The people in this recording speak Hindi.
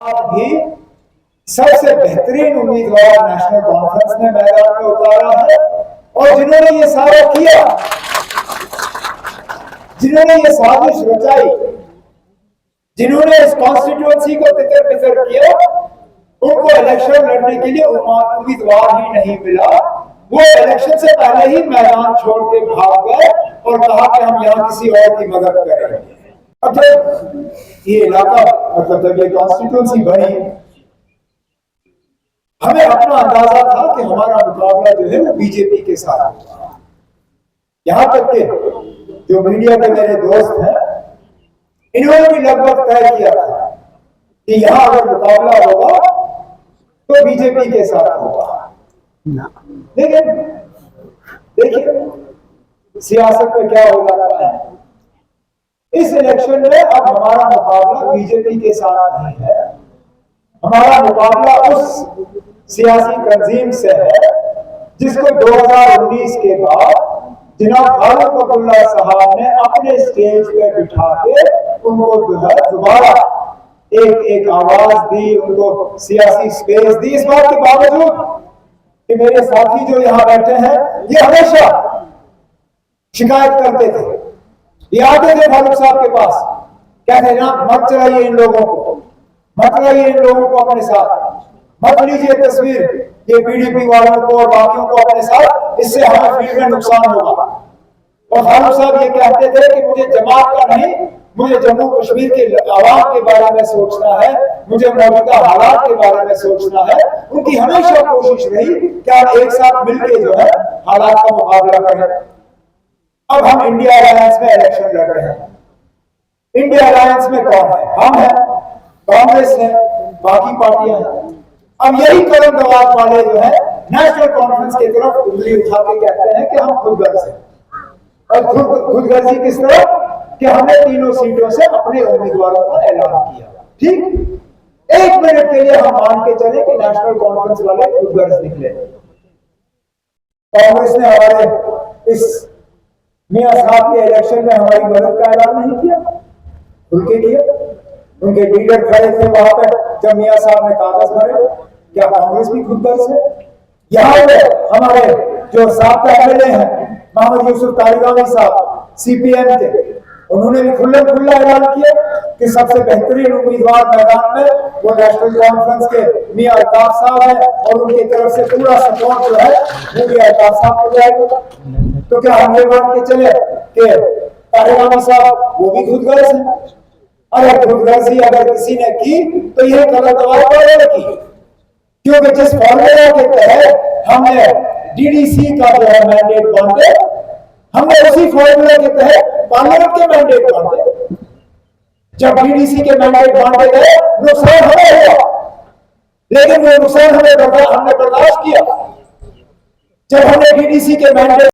भी सबसे बेहतरीन उम्मीदवार नेशनल कॉन्फ्रेंस ने मैदान में उतारा है। और जिन्होंने ये सारा किया, जिन्होंने ये साजिश रचाई, जिन्होंने इस कॉन्स्टिट्यूएंसी को तितर बितर किया, उनको इलेक्शन लड़ने के लिए उम्मीदवार ही नहीं मिला। वो इलेक्शन से पहले ही मैदान छोड़ के भाग गए और कहा कि हम यहाँ किसी और की मदद करेंगे। अब जब ये इलाका मतलब जब ये कॉन्स्टिट्यूएंसी बनी, हमें अपना अंदाजा था कि हमारा मुकाबला जो है वो बीजेपी के साथ होगा। यहां तक के जो मीडिया के मेरे दोस्त हैं, इन्होंने भी लगभग तय किया था कि यहां अगर मुकाबला होगा तो बीजेपी के साथ होगा। लेकिन देखिए सियासत में क्या हो जाता है। इस इलेक्शन में अब हमारा मुकाबला बीजेपी के साथ नहीं है, हमारा मुकाबला उस सियासी तंजीम से है जिसको 2019 के बाद जनाब फारूक अब्दुल्ला साहब ने अपने स्टेज पे बिठा के उनको दोबारा एक आवाज दी, उनको सियासी स्पेस दी। इस बात के बावजूद कि मेरे साथी जो यहाँ बैठे हैं ये हमेशा शिकायत करते थे, ये आते थे फारूक साहब के पास, कहते ना मत चलाइए इन लोगों को, मत लाइए इन लोगों को अपने साथ, मत लीजिए तस्वीर ये पीडीपी वालों को और बाकियों को अपने साथ, इससे हमें फील्ड में नुकसान होगा। और फारूक साहब ये कहते थे कि मुझे जमात का नहीं, मुझे जम्मू कश्मीर के आवाम के बारे में सोचना है, मुझे मौजूदा हालात के बारे में सोचना है। उनकी हमेशा कोशिश रही कि आप एक साथ मिलकर जो है हालात का मुकाबला करें। अब हम इंडिया अलायंस में इलेक्शन लड़ रहे हैं। इंडिया अलायंस में कौन है? हम हैं, कांग्रेस है, बाकी पार्टियां हैं। अब यही कदम दवाब वाले जो है नेशनल कॉन्फ्रेंस की तरफ उंगली उठा के कहते हैं कि हम खुदगर्ज हैं। और खुदगर्जी किस तरह कि हमने तीनों सीटों से अपने उम्मीदवारों का ऐलान किया। ठीक, एक मिनट के लिए हम मान के चले कि नेशनल कॉन्फ्रेंस वाले खुदगर्ज निकले। कांग्रेस ने हमारे इस मियां साहब के इलेक्शन में हमारी मदद का ऐलान नहीं किया, खुल के किया। उनके लीडर खड़े थे वहां पर जब मियां साहब ने कागज भरे। क्या कांग्रेस भी खुदगर्ज है? यहाँ पे हमारे जो साबका एमएलए हैं मोहम्मद यूसुफ तारिगामी साहब सीपीएम के, उन्होंने भी खुल्ला खुल्ला ऐलान किया कि सबसे बेहतरीन उम्मीदवार मैदान में वो नेशनल कॉन्फ्रेंस के मियां अल्ताफ साहब है और उनकी तरफ से पूरा सपोर्ट जो है वो भी अल्ताफ साहब को जाएगा। तो क्या हम ये मान के चले कि तारिगामी साहब वो भी खुदगर्ज है? अगर खुदगर्जी अगर किसी ने की तो यह गलत दवाब वाले ने की, क्योंकि जिस फॉर्मूला के तहत हमने डीडीसी का जो है मैंडेट बांटे, हमने उसी फॉर्मूला के तहत पार्लियामेंट के मैंडेट बांटे। जब डीडीसी के मैंडेट बांटे गए नुकसान हमें हुआ, लेकिन वो नुकसान हमने बर्दाश्त किया। जब हमने डीडीसी के मैंडेट